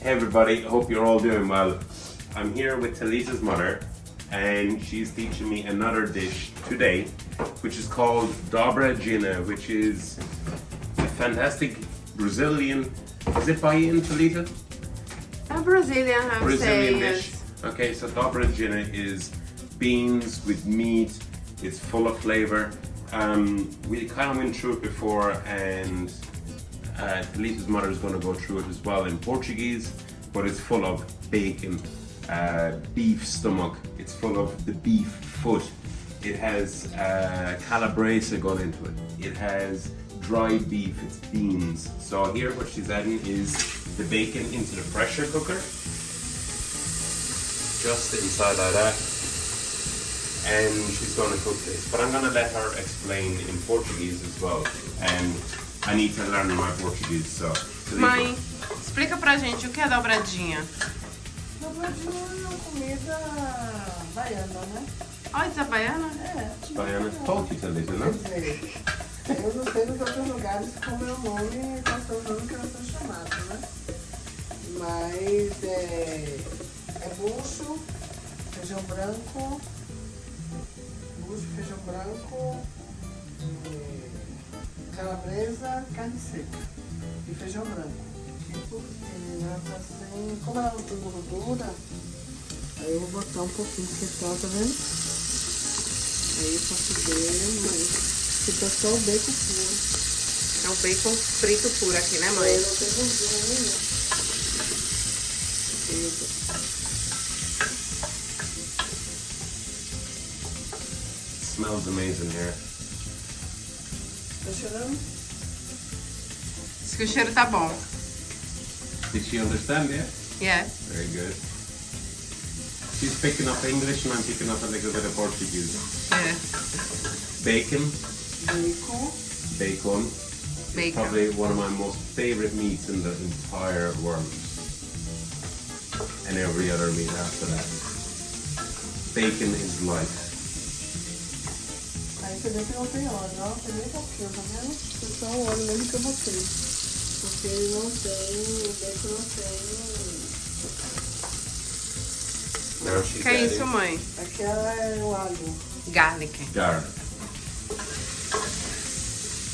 Hey everybody, hope you're all doing well. I'm here with Talita's mother and she's teaching me another dish today which is called Dobradinha, which is a fantastic Brazilian, is it bahian, Talita? A Brazilian, I would Brazilian say, dish. yes. Okay, so Dobradinha is beans with meat, it's full of flavor. We kind of went through it before and Talita's mother is going to go through it as well in Portuguese, but it's full of bacon, beef stomach, it's full of the beef foot, it has calabresa gone into it, it has dried beef, it's beans. So here what she's adding is the bacon into the pressure cooker, just inside like that, and she's going to cook this. But I'm going to let her explain in Portuguese as well, and I need to learn my Portuguese, so... Mãe, explica pra gente o que é dobradinha. Dobradinha é uma comida baiana, né? Oh, it's a baiana? É. Baiana talk to Talita, não? Quer dizer, eu não sei nos outros lugares como é o nome está usando que elas são chamadas, né? Mas é bucho, feijão branco, calabresa, carne seca e feijão branco. Porque ela tá sem... Como ela não tem gordura, aí eu vou botar um pouquinho de sal, tá vendo? Aí pra poder, mas fica só o bacon puro. É o bacon frito puro aqui, né, mãe? Aí não tem gordura nenhuma. Smells amazing here. Tá cheirando? Diz que o cheiro tá bom. Did she understand it? Yes. Very good. She's picking up English and I'm picking up a little bit of Portuguese. É. Bacon. Bacon. Bacon. Probably one of my most favorite meats in the entire world. And every other meat after that. Bacon is life. Aí você vê que não tem óleo, ó. Tem nem pouquinho, tá vendo? Foi só o óleo mesmo que eu botei. Porque ele não tem, o bacon não tem. Now she's Que é isso, adding mãe? Aquela é o alho. Garlic. garlic.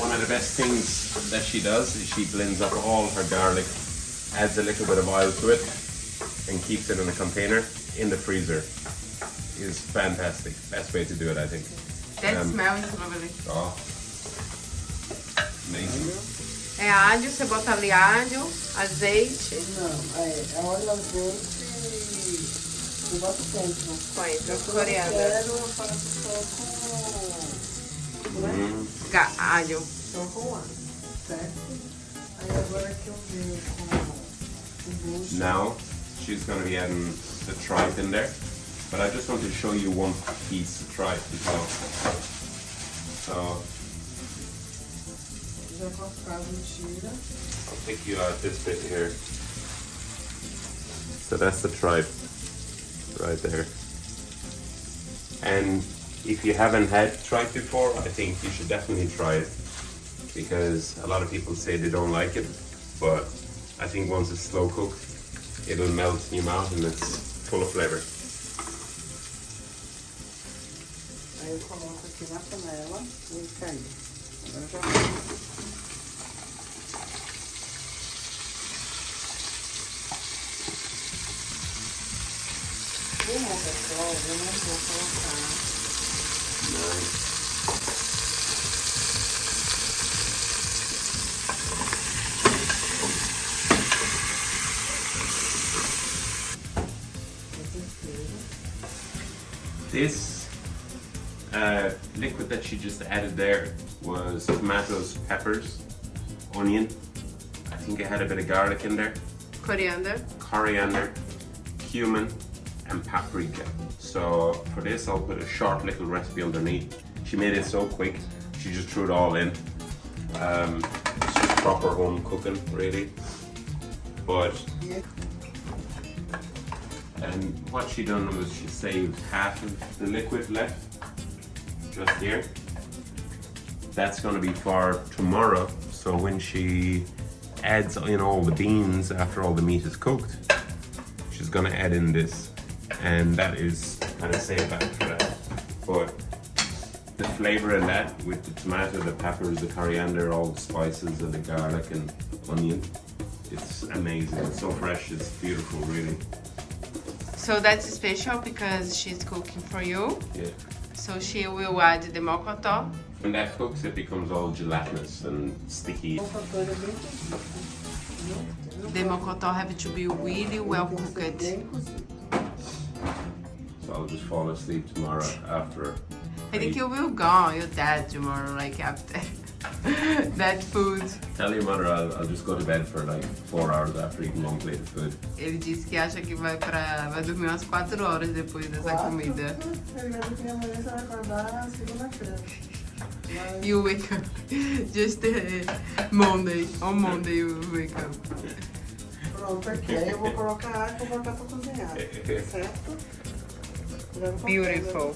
One of the best things that she does is she blends up all her garlic, adds a little bit of oil to it, and keeps it in a container in the freezer. Is fantastic. Best way to do it, I think. That smell is lovely. Oh, amazing. É alho, você bota ali alho, azeite. Não, é óleo, azeite e boto coentro. Coentro, Eu coriander. quero, eu faço só com... Né? Alho. Só com alho, certo? Aí agora que eu venho com o bucho. Now she's going to be adding the tripe in there, but I just want to show you one piece of tripe as well. So Já cortado tira. I'll pick you out this bit here. So that's the tripe right there. And if you haven't had tripe before, I think you should definitely try it, because a lot of people say they don't like it, but I think once it's slow cooked, it'll melt in your mouth and it's full of flavor. Aí eu coloco aqui na panela e cai. Agora já o cloves eu não vou colocar. Nice. This liquid that she just added there was tomatoes, peppers, onion. I think I had a bit of garlic in there, Coriander. coriander, cumin, and paprika. So for this, I'll put a short little recipe underneath. She made it so quick, she just threw it all in. It's just proper home cooking, really. But and what she done was she saved half of the liquid left, just here. That's gonna be for tomorrow. So when she adds in all the beans after all the meat is cooked. She's gonna add in this, and that is kind of save that for that. But the flavor in that with the tomato, the peppers, the coriander, all the spices, and the garlic and onion, it's amazing. It's so fresh, it's beautiful, really. So that's special because she's cooking for you. Yeah. So she will add the mocotó. When that cooks, it becomes all gelatinous and sticky. The mocotó have to be really well cooked. So I'll just fall asleep tomorrow after. I think you will go, your dad tomorrow, like after that food. Tell your mother I'll just go to bed for like 4 hours after eating one plate of food. Ele disse que acha que vai dormir umas 4 horas depois dessa comida. Ele vai dormir amanhã, você vai acordar segunda-feira. You wake up. Just Monday. On Monday you wake up. Pronto, aqui. Aí eu vou colocar água e vou botar pra cozinhar. Certo? Beautiful.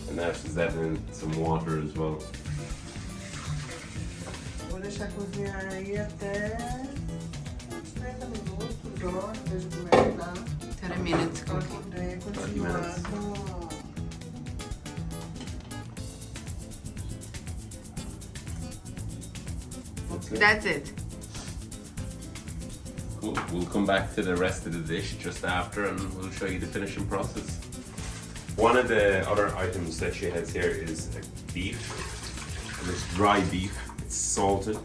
And now she's adding some water as well. Vou deixar cozinhar aí até uns 30 minutos, ó. Veja como é que dá. 30 minutes Pra cooking. poder continuar com... That's it. Cool. We'll come back to the rest of the dish just after and we'll show you the finishing process. One of the other items that she has here is beef. And it's dry beef. It's salted.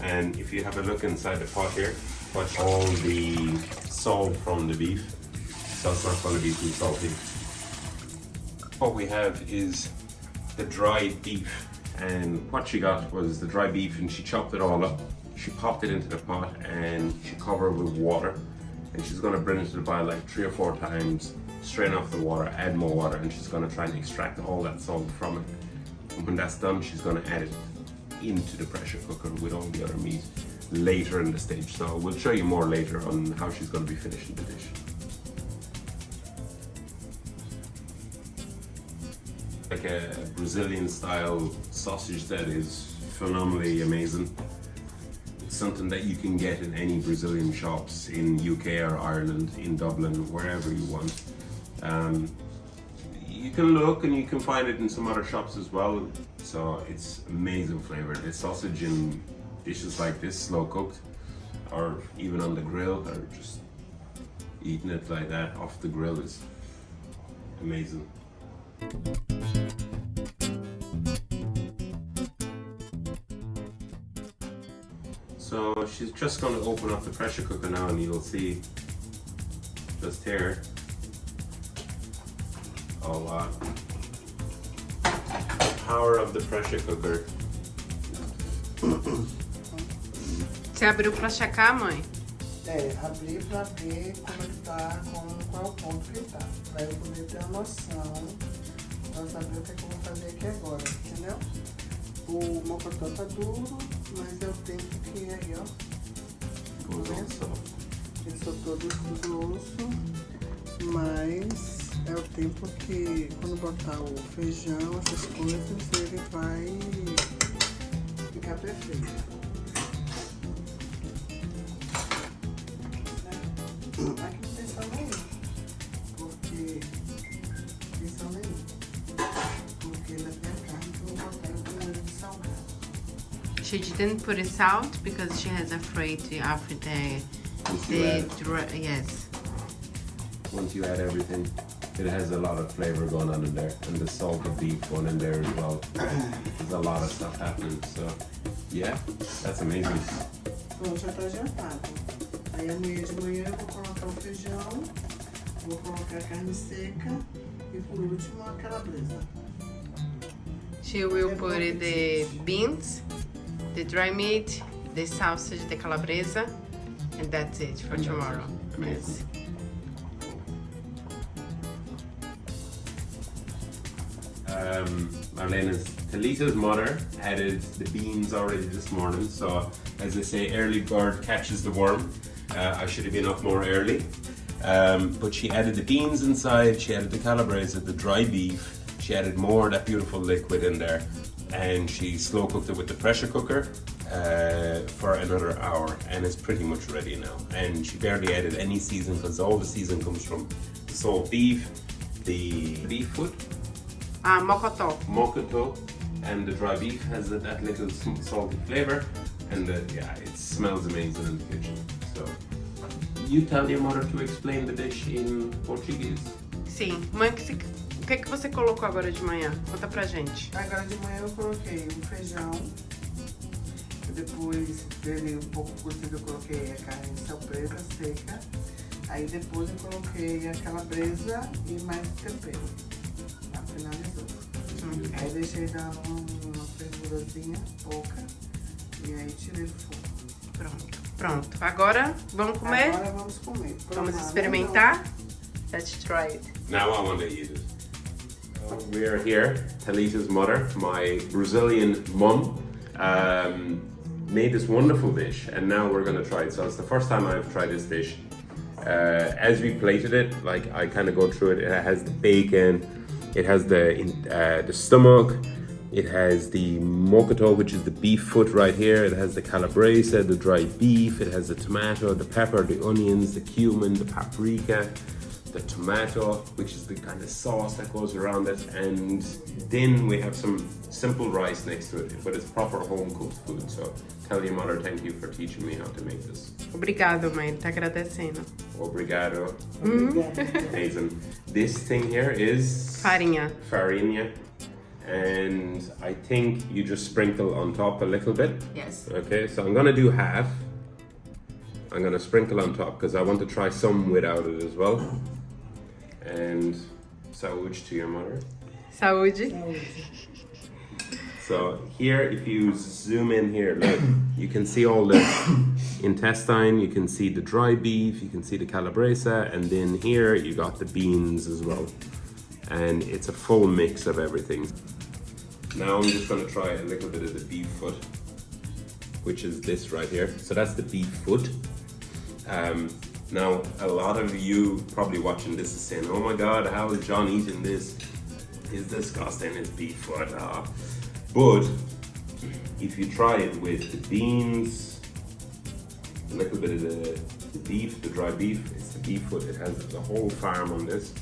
And if you have a look inside the pot here, watch all the salt from the beef. So it's not going to be too salty. What we have is the dried beef. And what she got was the dry beef and she chopped it all up. She popped it into the pot and she covered it with water. And she's going to bring it to the boil like 3 or 4 times, strain off the water, add more water, and she's going to try and extract all that salt from it. And when that's done, she's going to add it into the pressure cooker with all the other meat later in the stage. So we'll show you more later on how she's going to be finishing the dish. Like a Brazilian style sausage that is phenomenally amazing. It's something that you can get in any Brazilian shops in UK or Ireland, in Dublin, wherever you want. You can look and you can find it in some other shops as well. So it's amazing flavor. The sausage in dishes like this, slow cooked, or even on the grill, or just eating it like that off the grill is amazing. So she's just going to open up the pressure cooker now and you'll see just here. Oh wow. The power of the pressure cooker. Você abriu pra checar, mãe? É, abrir pra ver como ele tá, qual é o ponto que ele tá. Pra eu poder ter uma noção, pra saber o que eu vou fazer aqui agora, entendeu? O mocotó tá duro, mas é o tempo que aí, ó. Ele soltou do osso, mas é o tempo que quando botar o feijão, essas coisas, ele vai ficar perfeito. Aqui não tem sal nenhum, porque tem sal nenhum, porque na minha carne eu vou botar o molho de salgado. She didn't put it salt because she has afraid after yes. Once you add everything, it has a lot of flavor going on in there, and the salted beef going in there as well. There's a lot of stuff happening, so yeah, that's amazing. Bom, já tá adiantado. Aí amanhã de manhã eu vou colocar o feijão, vou colocar a carne seca e por último a calabresa. She will put the beans, the dry meat, the sausage, the calabresa, and that's it for tomorrow. Yes. Marlena's Talita's mother added the beans already this morning, so as they say, early bird catches the worm. I should have been up more early, but she added the beans inside, she added the calabresa, the dry beef, she added more of that beautiful liquid in there, and she slow cooked it with the pressure cooker for another hour, and it's pretty much ready now. And she barely added any season because all the season comes from the salt beef, the beef foot, mokoto, and the dry beef has that little salty flavor, and yeah, it smells amazing in the kitchen. So you tell your mother to explain the dish in Portuguese. Sim. Mãe, o que que você colocou agora de manhã? Conta pra gente. Agora de manhã eu coloquei um feijão. Depois dele um pouco cozido eu coloquei a carne salpresa seca. Aí depois eu coloquei a calabresa e mais tempero. Pra finalizou. Aí deixei dar uma fervurazinha pouca. E aí tirei do fogo. Pronto. Agora vamos comer? Agora vamos comer. Vamos experimentar? Let's try it. Now I want to eat it. We are here. Talita's mother, my Brazilian mum, made this wonderful dish, and now we're going to try it. So it's the first time I've tried this dish. As we plated it, like I kind of go through it. It has the bacon, it has the stomach, it has the mokoto, which is the beef foot right here. It has the calabresa, the dry beef. It has the tomato, the pepper, the onions, the cumin, the paprika, the tomato, which is the kind of sauce that goes around it, and then we have some simple rice next to it, but it's proper home cooked food. So tell your mother thank you for teaching me how to make this. Obrigado, mãe. Tá agradecendo. Obrigado. Amazing. This thing here is Farinha. And I think you just sprinkle on top a little bit. Yes. Okay, so I'm gonna do half. I'm gonna sprinkle on top because I want to try some without it as well. And saúde to your mother. Saúde. So here, if you zoom in here, look, you can see all the intestine, you can see the dry beef, you can see the calabresa, and then here you got the beans as well. And it's a full mix of everything. Now I'm just gonna try a little bit of the beef foot, which is this right here. So that's the beef foot. Now, a lot of you probably watching this is saying, oh my God, how is John eating this? It's disgusting, it's beef foot. But if you try it with the beans, a little bit of the beef, the dry beef, it's the beef foot. It has the whole farm on this.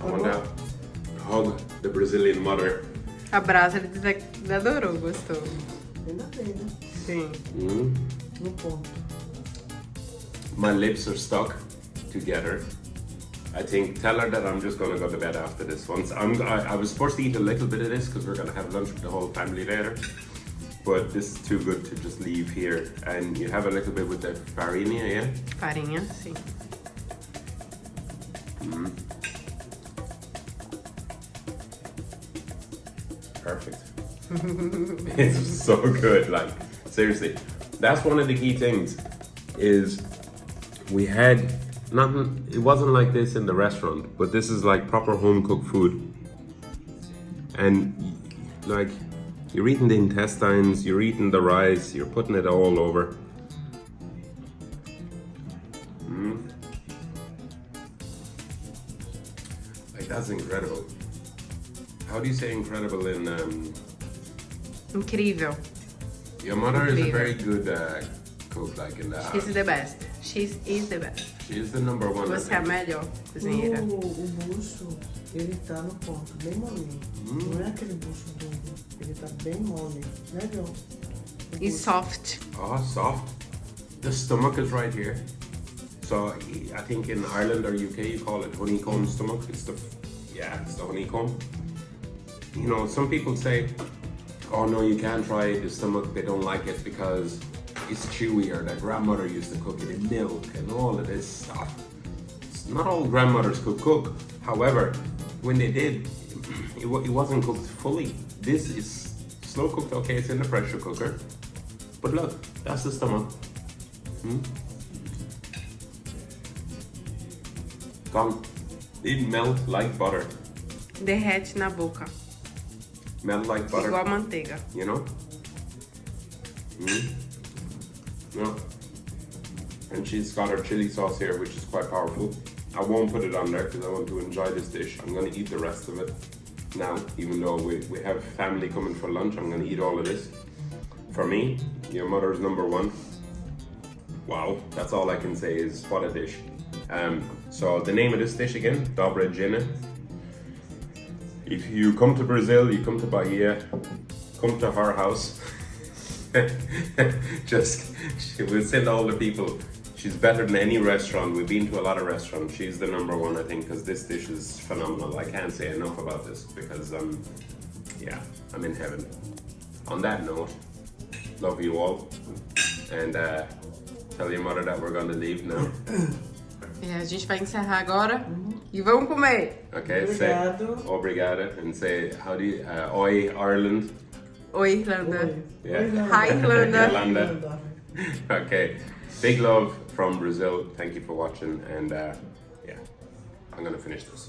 I want to hug the Brazilian mother. Abraça, ele diz que adorou, gostou. Ainda bem, né? Sim. No ponto. My lips are stuck together. I think, tell her that I'm just going to go to bed after this one. I was supposed to eat a little bit of this because we're going to have lunch with the whole family later. But this is too good to just leave here. And you have a little bit with the farinha, yeah? Farinha, sim. Perfect. It's so good, like, seriously. That's one of the key things, is we had nothing, it wasn't like this in the restaurant, but this is like proper home cooked food. And like, you're eating the intestines, you're eating the rice, you're putting it all over. Like, that's incredible. How do you say incredible in... Incrível. Your mother is a very good cook, like in the house. She's the best. She is the best. She is the number one. Você é a melhor cozinheira. O bucho, ele tá no ponto, bem molinho. Não é aquele bucho duro. Ele tá bem mole, né, John? E soft. Oh, soft. The stomach is right here. So I think in Ireland or UK you call it honeycomb stomach. It's the honeycomb. You know, some people say, oh no, you can't try the stomach, they don't like it because it's chewy, or their grandmother used to cook it in milk and all of this stuff. Not all grandmothers could cook. However, when they did, it wasn't cooked fully. This is slow cooked, okay, it's in the pressure cooker. But look, that's the stomach. Gone. It melt like butter. Derrete na boca. Melt like butter. Igual manteiga. You know? No. And she's got her chili sauce here, which is quite powerful. I won't put it on there because I want to enjoy this dish. I'm going to eat the rest of it now, even though we have family coming for lunch. I'm going to eat all of this. For me, your mother's #1. Wow, that's all I can say is what a dish. So the name of this dish again, Dobradinha. If you come to Brazil, you come to Bahia, come to her house. We'll send all the people. She's better than any restaurant. We've been to a lot of restaurants. She's the #1, I think, because this dish is phenomenal. I can't say enough about this because, yeah, I'm in heaven. On that note, love you all. And tell your mother that we're going to leave now. A gente vai encerrar agora e vamos comer. Okay, Obrigado. say obrigada and say, how do you, oi, Ireland. Oi, Irlanda. Yeah. Hi, Irlanda. Irlanda. Okay, big love from Brazil. Thank you for watching, and yeah, I'm gonna finish this.